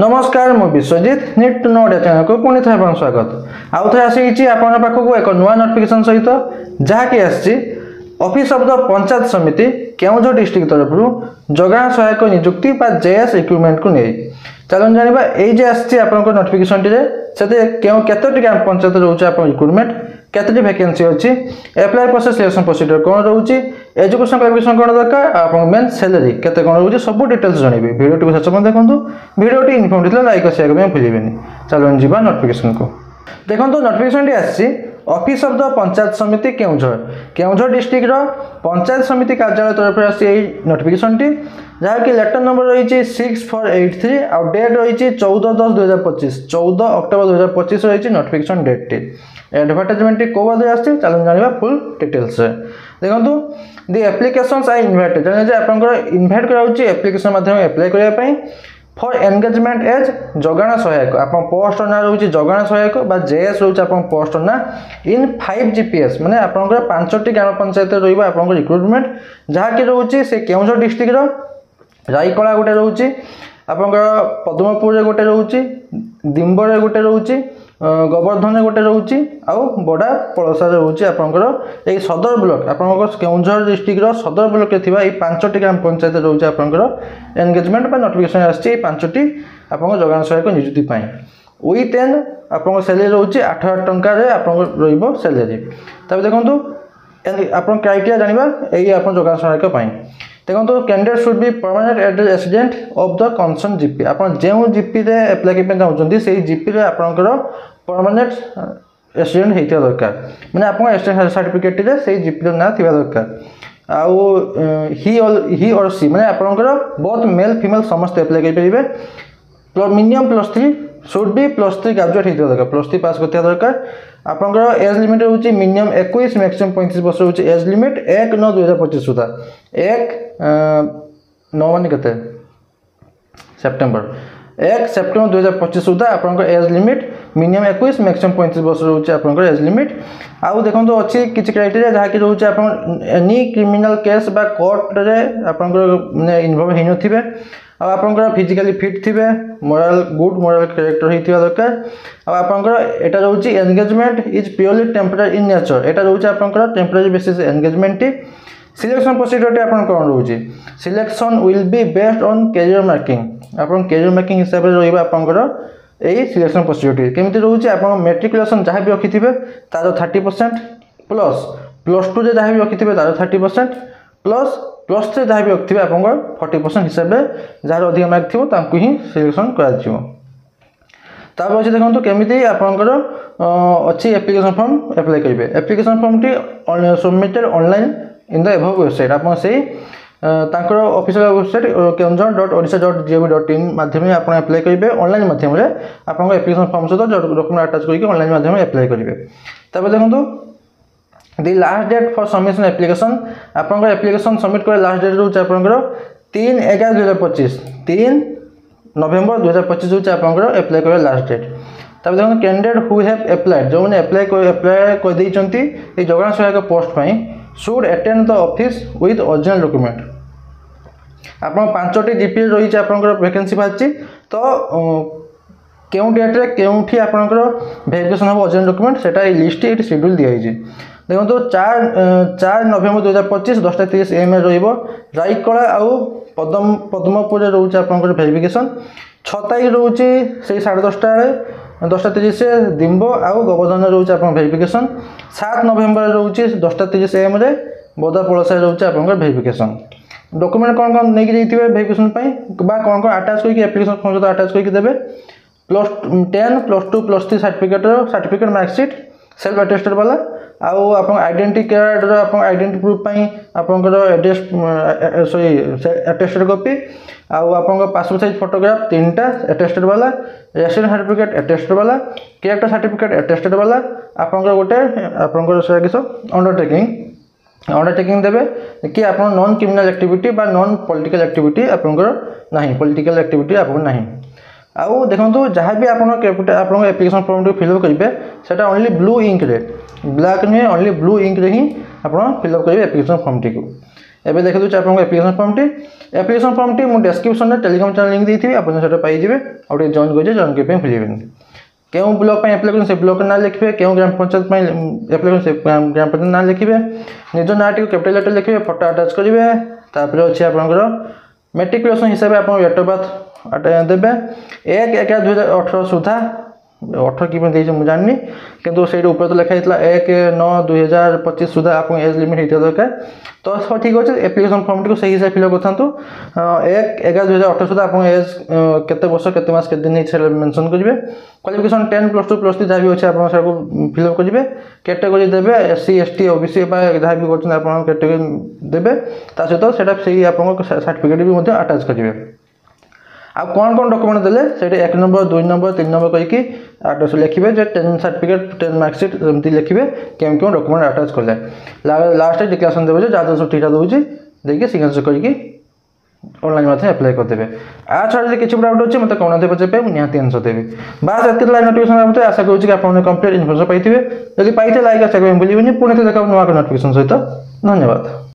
नमस्कार मु Biswajit need to know Odia channel को पुणी थे स्वागत आउ थे आसी आपण पाखक एक नुआ नोटिफिकेशन सहित जहाँकि आसी ऑफिस ऑफ द पंचायत समिति केउझर डिस्ट्रिक्ट तरफ जगाण सहायक नियुक्ति बा जेएस रिक्रुटमेंट को नहीं चलन जानिबा एई जे आसी आपनको नोटिफिकेशन टिरे सेते केतोटी ग्राम पंचायत रहउछ आपन रिक्रुटमेंट केतोटी वैकेंसी अछि अप्लाई प्रोसेस सिलेक्शन प्रोसीजर कोन रहउछ एजुकेशन क्वालिफिकेशन कोन दरकार आपन मेन सैलरी केते कोन रहउछ सब डिटेल्स जानिबे वीडियो टी शेष पन देखंतु वीडियो टी इन्फॉर्मेटिव दिला लाइक और शेयर करबे भूलिबेनी चलन जिबा नोटिफिकेशन को देखंतु नोटिफिकेशन टी आसी ऑफिस ऑफ द पंचायत समिति केउझर डिस्ट्रिक्ट रो पंचायत समिति कार्यालय तरफ आसी एई नोटिफिकेशन टी जहाँ कि लेटर नंबर रही 6483 और डेट रही 14/10/2025 14 अक्टोबर 2025 रही नोटिफिकेशन डेट टी एडवर्टाइजमेंट को बाद आसी चलन जानिबा फुल डिटेल्स देखंतु द एप्लिकेशंस आर इनवाइटेड जने जे आपनकर इनवाइट कराउची एप्लिकेशन माध्यम अप्लाई करिया पई फॉर एंगेजमेंट एज जगाण सहायक आपन पोस्ट ना रहउची जगाण सहायक बा जेएस रहउची आपन पोस्ट ना इन 5 जीपीएस माने आपनकर 5टी ग्राम पंचायत रहइबा आपनकर रिक्रुटमेंट जहाँ कि रहउची से केउझर डिस्ट्रिक्ट रो रायकला गोटे रहउची आपनकर पद्मपुर रे गोटे रहउची दिम्बर रे गोटे रहउची गोवर्धन रे गोटे रहउची आउ बडा पळसा रे रहउची आपनकर एई सदर ब्लॉक आपनकर केउझर डिस्ट्रिक्ट रो सदर ब्लॉक रे थिबा एई 5टी ग्राम पंचायत रहउची आपनकर एंगेजमेंट बा नोटिफिकेशन आछि 5टी आपनकर जगाण सहायक नियुक्ति पई विथ एन आपनकर सैलरी रहउची 8000 टंका रे आपनकर रहिबो सैलरी तबे देखंतु आपन क्राइटेरिया जानिबा एई आपन जगाण सहायक पई देखो candidate should be permanent address resident of the concern GP आप जो जीपी रे अप्लाई करबे चाहउछंती से जीपी रे आपनकर परमानेंट रेसिडेंट हेतिया दरकार माने आपन रेसिडेंट सर्टिफिकेट रे से जीपी रो ना थिबा दरकार आउ ही और सी माने आपनकर बोथ मेल फीमेल समस्त अप्लाई कर परिबे मिनिमम +3 शुड बी +3 ग्रेजुएट हेतिया दरकार +3 पास करथिया दरकार आपनकर एज लिमिट होची मिनिमम 21 मैक्सिमम 35 वर्ष होची एज लिमिट 1/9/2025 सुधा 1/9 माने कते सेप्टेम्बर 1 सेप्टेम्बर 2025 सुधा आपनकर एज लिमिट मिनिमम 21 मैक्सिमम 35 वर्ष होची आपनकर एज लिमिट आउ देखंतु अछि किछि क्राइटेरिया जहा कि रहउची आपन एनी क्रिमिनल केस बा कोर्ट रे आपनकर माने इन्वॉल्व हेनो थिबे आपनकर फिजिकली फिट थिबे मोरल गुड मोरल कैरेक्टर हेतिया दरकार आपनकर एटा रहउची engagement is purely temporary in nature एटा रहउची आपनकर temporary basis engagement selection procedure टी आपन कोन रहउची selection will be based on career marking आपन कैरियर मार्किंग हिसाब रे रहइबा आपनकर एई सिलेक्शन प्रोसीजर टी केमिति रहउची आपन मैट्रिकुलेशन जहा भी रखिथिबे तारो 30% प्लस +2 जे जहा भी रखिथिबे तारो 30% प्लस +3 जहा भी रखिथिबे आपनकर 40% हिसाब रे जार अधिक मार्क थिबो तांकु ही सिलेक्शन करा जिवो तापर अछि देखंतु केमिति आपनकर अछि एप्लिकेशन फॉर्म अप्लाई करिवे application form T submitted online in the above website आपन सेही तांकर ऑफिशियल वेबसाइट keonjhar.odisha.gov.in माध्यम आपण अप्लाई करिवे ऑनलाइन माध्यम रे आपन एप्लिकेशन फॉर्म सहित डॉक्यूमेंट अटैच करके ऑनलाइन माध्यम रे अप्लाई करिवे तबे देखंतु the last date for submission application आपन एप्लिकेशन सबमिट करे लास्ट डेट रहउछ आपन 3/11/2025 3 नवंबर 2025 रहउछ आपन अप्लाई करे लास्ट डेट तबे देखंतु कैंडिडेट हु हैव अप्लाइड जो ने अप्लाई कर दैचंती ए जगाण सहायक पोस्ट पई should attend the office with original document आपन 5टी जीपी रही छै आपनकर वैकेंसी बाछि तो केउ डेट रे केउठी आपनकर वेरिफिकेशन हो ओरिजिनल डॉक्यूमेंट सेटा ई लिस्ट ए शेड्यूल दिया छै देखो 4 नवंबर 2025 10:30 AM रहइबो रायकला आउ पद्मपुर रे रहउछ आपनकर वेरिफिकेशन 6 तारिख रहउछ से 10:30 10:30 से दिम्बो आउ गोवर्धन रहउछ आपन वेरिफिकेशन 7 नवंबर रहउछ 10:30 AM रे बोदा पळसा रहउछ आपनकर वेरिफिकेशन डॉक्यूमेंट कोन नै कि जइतिबे वेरिफिकेशन पई बा कोन अटैच करके एप्लिकेशन फॉर्म सहित अटैच करके देबे +10 +2 +3 सर्टिफिकेट मार्कशीट सेल्फ अटेस्टेड वाला आउ आपन आइडेंटिटी कार्ड रो आपन आइडेंटिटी प्रूफ पई आपनकर एड्रेस सॉरी अटेस्टेड कॉपी आउ आपन पासपोर्ट साइज फोटोग्राफ 3टा अटेस्टेड वाला रेसिडेंट सर्टिफिकेट अटेस्टेड वाला कैरेक्टर सर्टिफिकेट अटेस्टेड वाला आपन गोटे आपन से किस अंडरटेकिंग देबे कि आपन नॉन क्रिमिनल एक्टिविटी बा नॉन पॉलिटिकल एक्टिविटी आपन नाही पॉलिटिकल एक्टिविटी आपन नाही आउ देखंतु जहाँ भी आपन एप्लिकेशन फॉर्म टी फिलअप करेंगे सेटा ओनली ब्लू इंक रे ब्लैक नहीं ओनली ब्लू इंक रे ही आपन फिलअप करेंगे एप्लिकेशन फॉर्म टी को एबे देखि दूचे आपन एप्लिकेशन फॉर्म टी मु डिस्क्रिप्शन में टेलीग्राम चैनल लिंक देइथिबि आपन सेटा पाइ जिवे और टे जॉइन कर जे जॉइन के पे भूलिबेन केउ ब्लॉक पे एप्लाई से ब्लॉक ना लिखिबे केउ ग्राम पंचायत पे एप्लाई से ग्राम पंचायत ना लिखिबे निज ना टी कैपिटल लेटर लिखिबे फोटो अटैच करिवे तापर अछि आपनकर मेट्रिकुलेशन हिसाब आपन डेट ऑफ बर्थ देबे 1/11/2018 सुधा 18 कि मु जाननी किंतु से ऊपर तो लिखा 1/9/2025 सुधा आप एज लिमिट होता दरकार तो सब ठीक अच्छे एप्लिकेशन फॉर्म टी सही हिसाब फिलअप करथांतु 1/11/2018 सुधा आप एज केते वर्ष केते मास केते दिन से मेंशन करिवे क्वालिफिकेशन 10 +2 +3 जहाँ भी अच्छे आप फिलअप करिवे कैटेगरी देबे SC ST OBC जहाँ भी करछन आप कैटेगरी देबे ता सहित सेटा सही आपन सर्टिफिकेट भी मध्ये अटैच करिवे आ कौन कौन डॉक्यूमेंट देले सेठी 1 नंबर 2 नंबर 3 नंबर कहि कि एड्रेस लिखिबे जे 10 सर्टिफिकेट 10 मार्कशीट एमती लिखिबे केम केम डॉक्यूमेंट अटैच करले लास्ट डिक्लेरेशन देबे जे जादा सब ठीका दोउची देखि सिग्नेचर करि कि ऑनलाइन माथे अप्लाई कर देबे आ छाड़ किछि डाउट अछि मते कोन देबे जेपे मु निहाती आंसर देबी बास एति लाइन नोटिफिकेशन आबते आशा करू कि आपन कंप्लीट इन्फॉर्मेशन पाइथिबे यदि पाइते लाइक आ चेक भूलिबेनी पुणे देखा नवा नोटिफिकेशन सहित धन्यवाद।